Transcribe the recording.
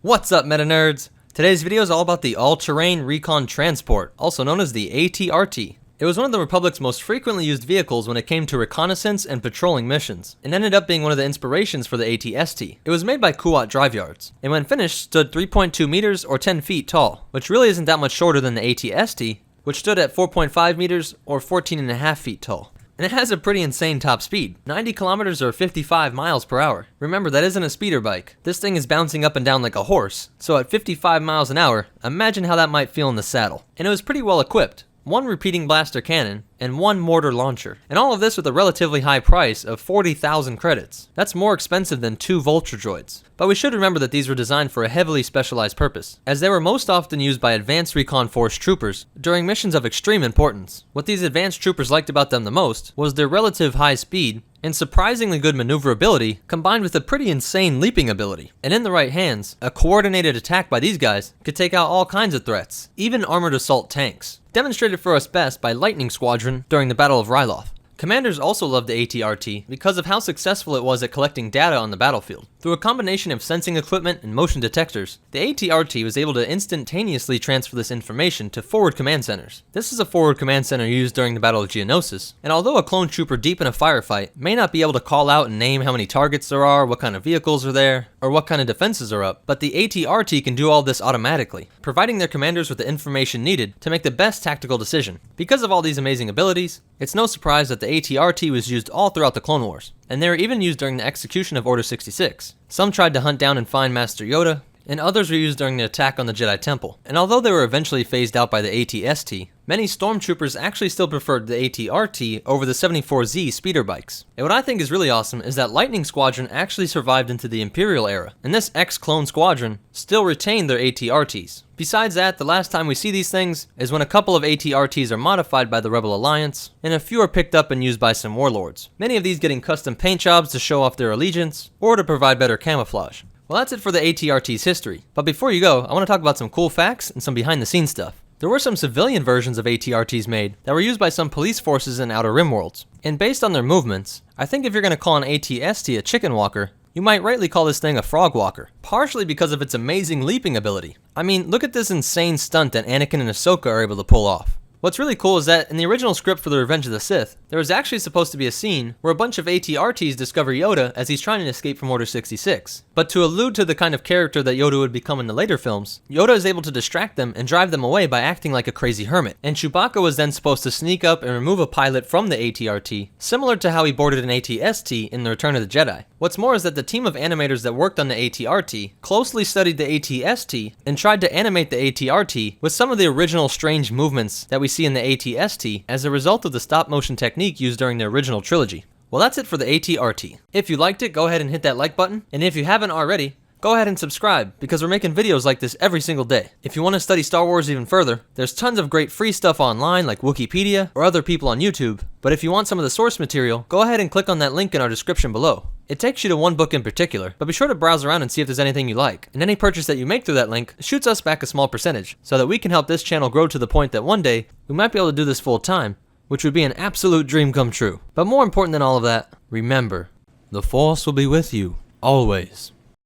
What's up, meta nerds? Today's video is all about the all-terrain recon transport, also known as the ATRT. It was one of the Republic's most frequently used vehicles when it came to reconnaissance and patrolling missions, and ended up being one of the inspirations for the AT-ST. It was made by Kuat Drive Yards, and when finished stood 3.2 meters or 10 feet tall, which really isn't that much shorter than the AT-ST, which stood at 4.5 meters or 14.5 feet tall. And it has a pretty insane top speed, 90 kilometers or 55 miles per hour. Remember, that isn't a speeder bike. This thing is bouncing up and down like a horse, so at 55 miles an hour, imagine how that might feel in the saddle. And it was pretty well equipped. One repeating blaster cannon, and one mortar launcher. And all of this with a relatively high price of 40,000 credits. That's more expensive than 2 Vulture droids. But we should remember that these were designed for a heavily specialized purpose, as they were most often used by advanced recon force troopers during missions of extreme importance. What these advanced troopers liked about them the most was their relative high speed and surprisingly good maneuverability combined with a pretty insane leaping ability. And in the right hands, a coordinated attack by these guys could take out all kinds of threats, even armored assault tanks. Demonstrated for us best by Lightning Squadron during the Battle of Ryloth. Commanders also loved the ATRT because of how successful it was at collecting data on the battlefield. Through a combination of sensing equipment and motion detectors, the ATRT was able to instantaneously transfer this information to forward command centers. This is a forward command center used during the Battle of Geonosis, and although a clone trooper deep in a firefight may not be able to call out and name how many targets there are, what kind of vehicles are there, or what kind of defenses are up, but the ATRT can do all this automatically, providing their commanders with the information needed to make the best tactical decision. Because of all these amazing abilities, it's no surprise that the ATRT was used all throughout the Clone Wars, and they were even used during the execution of Order 66. Some tried to hunt down and find Master Yoda, and others were used during the attack on the Jedi Temple. And although they were eventually phased out by the AT-ST, many Stormtroopers actually still preferred the AT-RT over the 74Z speeder bikes. And what I think is really awesome is that Lightning Squadron actually survived into the Imperial era, and this ex-clone squadron still retained their AT-RTs. Besides that, the last time we see these things is when a couple of AT-RTs are modified by the Rebel Alliance, and a few are picked up and used by some warlords. Many of these getting custom paint jobs to show off their allegiance, or to provide better camouflage. Well, that's it for the AT-RT's history. But before you go, I want to talk about some cool facts and some behind-the-scenes stuff. There were some civilian versions of AT-RTs made that were used by some police forces in Outer Rim worlds. And based on their movements, I think if you're going to call an AT-ST a chicken walker, you might rightly call this thing a frog walker, partially because of its amazing leaping ability. I mean, look at this insane stunt that Anakin and Ahsoka are able to pull off. What's really cool is that in the original script for The Revenge of the Sith, there was actually supposed to be a scene where a bunch of AT-RTs discover Yoda as he's trying to escape from Order 66. But to allude to the kind of character that Yoda would become in the later films, Yoda is able to distract them and drive them away by acting like a crazy hermit. And Chewbacca was then supposed to sneak up and remove a pilot from the AT-RT, similar to how he boarded an AT-ST in The Return of the Jedi. What's more is that the team of animators that worked on the AT-RT closely studied the AT-ST and tried to animate the AT-RT with some of the original strange movements that we see in the AT-ST as a result of the stop-motion technique used during the original trilogy. Well, that's it for the AT-RT. If you liked it, go ahead and hit that like button, and if you haven't already, go ahead and subscribe, because we're making videos like this every single day. If you want to study Star Wars even further, there's tons of great free stuff online like Wikipedia or other people on YouTube, but if you want some of the source material, go ahead and click on that link in our description below. It takes you to one book in particular, but be sure to browse around and see if there's anything you like. And any purchase that you make through that link shoots us back a small percentage, so that we can help this channel grow to the point that one day, we might be able to do this full time, which would be an absolute dream come true. But more important than all of that, remember, the Force will be with you, always.